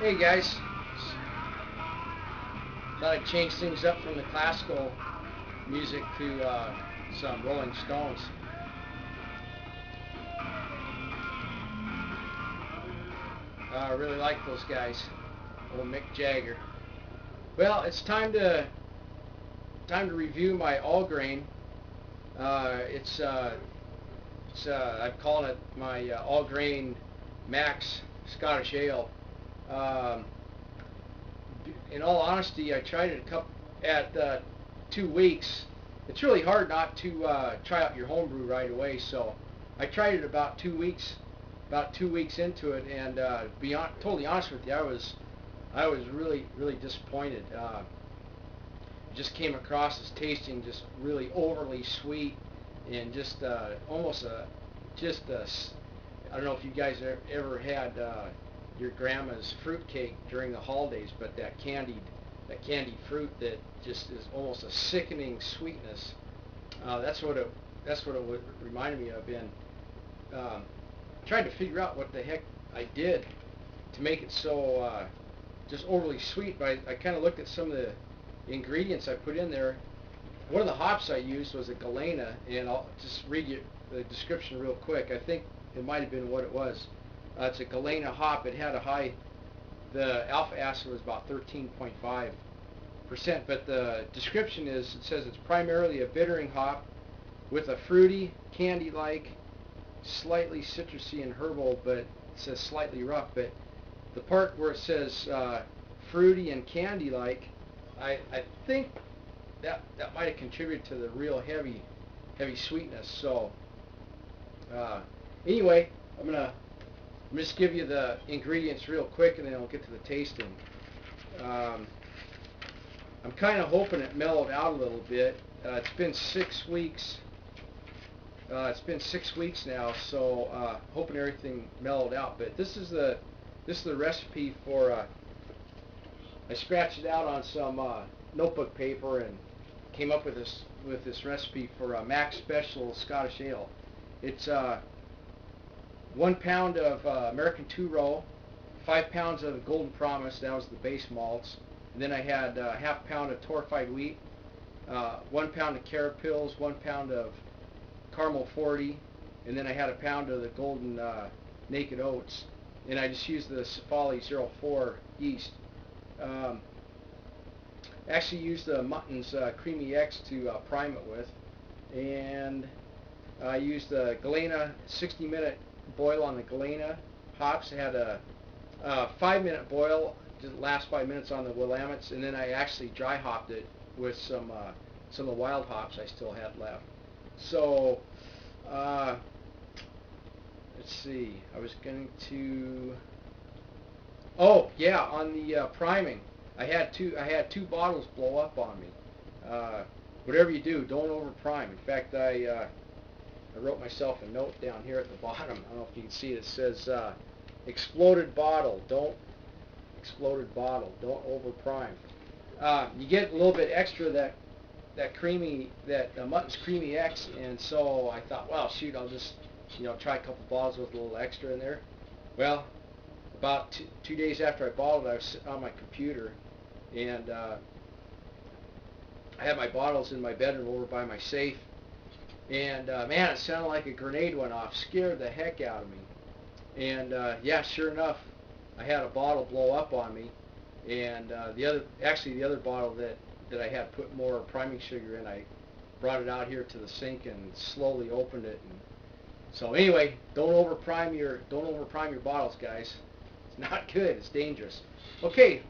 Hey guys, thought I'd change things up from the classical music to some Rolling Stones. I really like those guys, old Mick Jagger. Well, it's time to review my all grain. I'm calling it my all grain Max Scottish Ale. Um, in all honesty, I tried it at 2 weeks. It's really hard not to try out your homebrew right away. So I tried it about 2 weeks into it, and totally honest with you, I was really disappointed. It just came across as tasting just really overly sweet and just almost a just a I don't know if you guys ever had your grandma's fruit cake during the holidays, but that candied fruit that just is almost a sickening sweetness. That's what it reminded me of. And um, trying to figure out what the heck I did to make it so just overly sweet. But I kind of looked at some of the ingredients I put in there. One of the hops I used was a Galena, and I'll just read you the description real quick. I think it might have been what it was. It's a Galena hop. It had the alpha acid was about 13.5%, but the description it says it's primarily a bittering hop with a fruity, candy-like, slightly citrusy and herbal, but it says slightly rough. But the part where it says fruity and candy-like, I think that might have contributed to the real heavy sweetness. So anyway, I'm just give you the ingredients real quick, and then I'll get to the tasting. Um, I'm kind of hoping it mellowed out a little bit. It's been 6 weeks. It's been 6 weeks now, so hoping everything mellowed out. But this is the recipe for. I scratched it out on some notebook paper and came up with this recipe for a Max Special Scottish Ale. It's 1 pound of American Two Row, 5 pounds of Golden Promise. That was the base malts. And then I had half pound of torrefied wheat, 1 pound of Carapils, 1 pound of Caramel 40, and then I had a pound of the Golden Naked Oats. And I just used the Cefali 04 yeast. Um, Actually used the Mutton's Creamy X to prime it with, and I used the Galena 60-minute boil on the Galena hops. I had a 5-minute boil, just last 5 minutes on the Willamettes, and then I actually dry hopped it with some of the wild hops I still had left. So let's see. I was going to. Oh yeah, on the priming, I had two bottles blow up on me. Whatever you do, don't over prime. In fact, I wrote myself a note down here at the bottom. I don't know if you can see it. It says exploded bottle. Don't over prime. You get a little bit extra that Mutton's Creamy X, and so I thought, well, shoot, I'll just try a couple bottles with a little extra in there. Well, about 2 days after I bottled it, I was sitting on my computer, and I had my bottles in my bedroom over by my safe, and man, it sounded like a grenade went off. Scared the heck out of me. And yeah, sure enough, I had a bottle blow up on me, and the other bottle that I had put more priming sugar in, I brought it out here to the sink and slowly opened it. And so anyway, don't over prime your bottles, guys. It's not good. It's dangerous. Okay,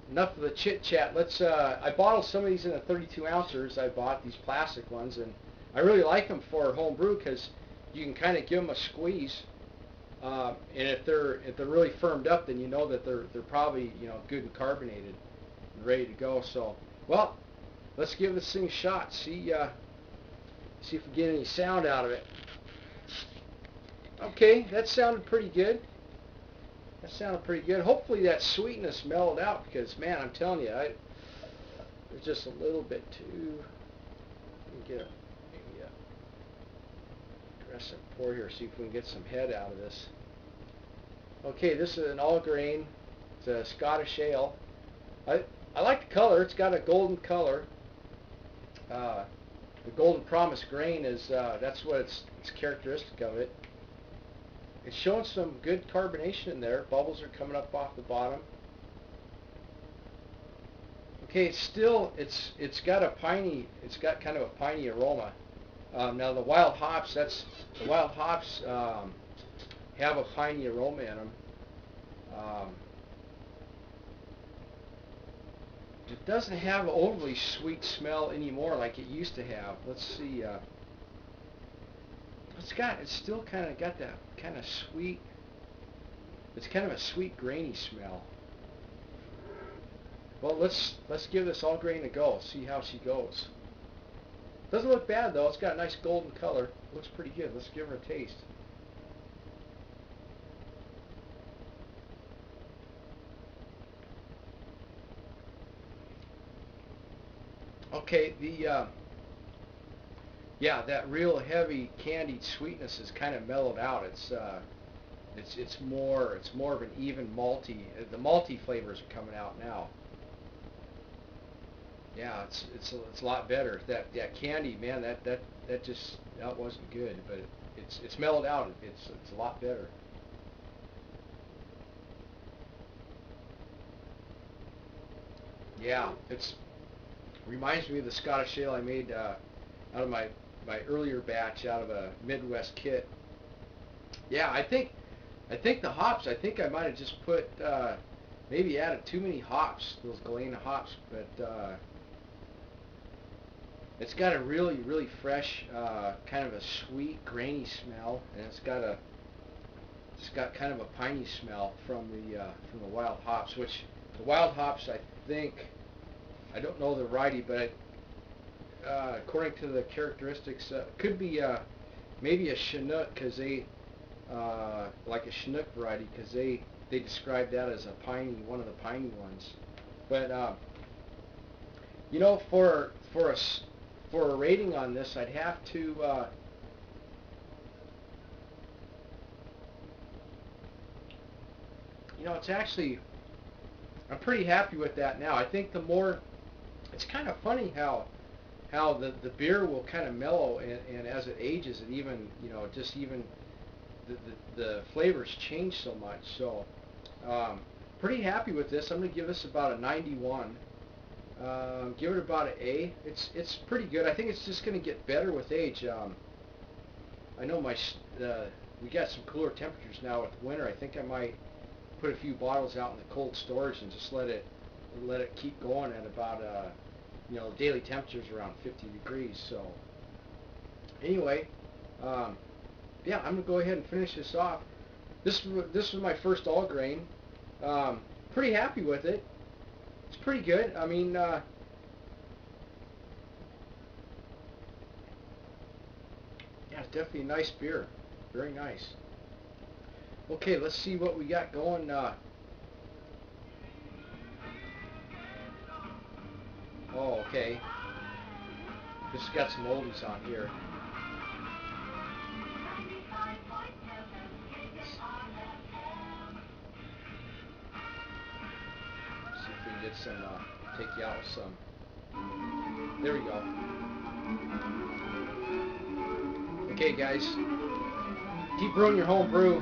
enough of the chit chat. I bottled some of these in a 32 ounces. I bought these plastic ones, and I really like them for home brew because you can kind of give them a squeeze. And if they're really firmed up, then you know that they're probably good and carbonated and ready to go. So, well, let's give this thing a shot. See if we get any sound out of it. Okay, that sounded pretty good. Hopefully that sweetness mellowed out, because man, I'm telling you, it's just a little bit too. Let me get maybe a aggressive pour here. See if we can get some head out of this. Okay, this is an all grain It's a Scottish ale. I like the color. It's got a golden color. The Golden Promise grain is that's what it's characteristic of it. It's showing some good carbonation in there. Bubbles are coming up off the bottom. Okay, it's got a piney. It's got kind of a piney aroma. Now the wild hops. Have a piney aroma in them. It doesn't have an overly sweet smell anymore like it used to have. Let's see. It's still kind of got that kind of sweet. It's kind of a sweet, grainy smell. Well, let's give this all grain a go. See how she goes. Doesn't look bad though. It's got a nice golden color. Looks pretty good. Let's give her a taste. Okay, yeah, that real heavy candied sweetness is kind of mellowed out. It's more of an even malty. The malty flavors are coming out now. Yeah, it's a lot better. That candy, man, that wasn't good, but it's mellowed out. It's a lot better. Yeah, it's reminds me of the Scottish ale I made out of my earlier batch out of a Midwest kit. Yeah, I think the hops. I think I might have just put maybe added too many hops, those Galena hops, but it's got a really fresh, kind of a sweet, grainy smell, and it's got kind of a piney smell from the wild hops. Which the wild hops, I think, I don't know the variety, but according to the characteristics, could be maybe a Chinook, because they like a Chinook variety, because they describe that as a piney, one of the piney ones. But you know, for a rating on this, I'd have to you know, it's actually, I'm pretty happy with that now. I think the more, it's kind of funny how the beer will kind of mellow, and as it ages, it even, you know, just even the flavors change so much. So pretty happy with this. I'm going to give this about a 91. Give it about an A. It's pretty good. I think it's just going to get better with age. I know we got some cooler temperatures now with winter. I think I might put a few bottles out in the cold storage and just let it keep going at about you know, daily temperatures around 50 degrees. So anyway, yeah, I'm gonna go ahead and finish this off. This was my first all grain. Pretty happy with it. It's pretty good. I mean, yeah, it's definitely a nice beer. Very nice. Okay, let's see what we got going. Oh, okay. Just got some oldies on here. See if we can get some, take you out with some. There we go. Okay, guys. Keep brewing your home brew.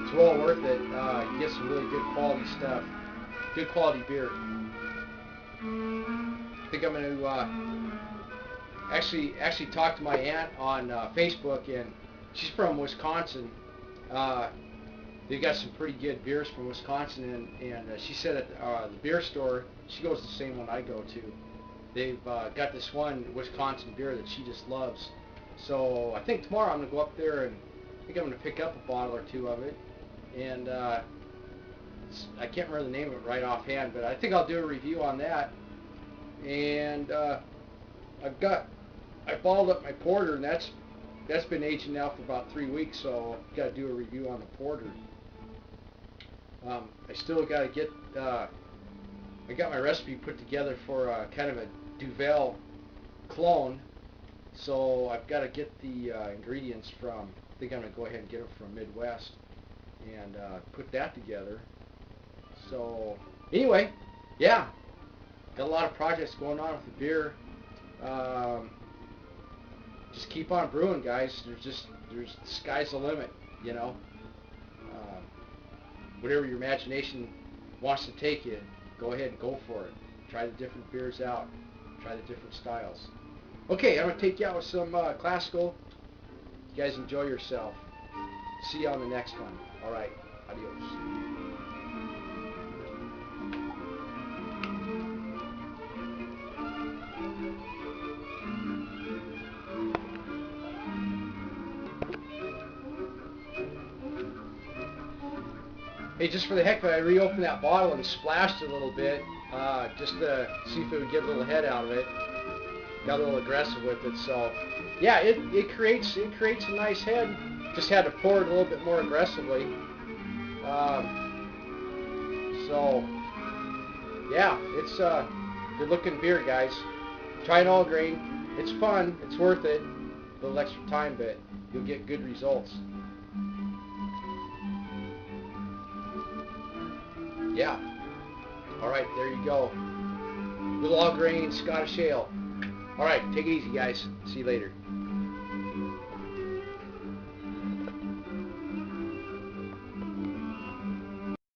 It's well worth it. You get some really good quality stuff. Good quality beer. I think I'm going to actually talk to my aunt on Facebook, and she's from Wisconsin. They got some pretty good beers from Wisconsin, and she said at the beer store, she goes to the same one I go to. They've got this one Wisconsin beer that she just loves. So I think tomorrow I'm going to go up there, and I think I'm going to pick up a bottle or two of it. And I can't remember the name of it right offhand, but I think I'll do a review on that. And I bottled up my porter, and that's been aging now for about 3 weeks, so I've got to do a review on the porter. I still got to get, I got my recipe put together for kind of a Duvel clone, so I've got to get the ingredients from, I think I'm going to go ahead and get them from Midwest and put that together. So anyway, yeah, got a lot of projects going on with the beer. Just keep on brewing, guys. There's the sky's the limit, you know. Um, Whatever your imagination wants to take you, go ahead and go for it. Try the different beers out. Try the different styles. Okay, I'm going to take you out with some classical. You guys enjoy yourself. See you on the next one. All right, adios. Hey, just for the heck of it, I reopened that bottle and splashed it a little bit, just to see if it would get a little head out of it. Got a little aggressive with it, so yeah, it creates a nice head. Just had to pour it a little bit more aggressively. So yeah, it's a good looking beer, guys. Try it all grain. It's fun. It's worth it. A little extra time, but you'll get good results. Yeah. All right, there you go. Little all grain Scottish ale. All right, take it easy, guys. See you later.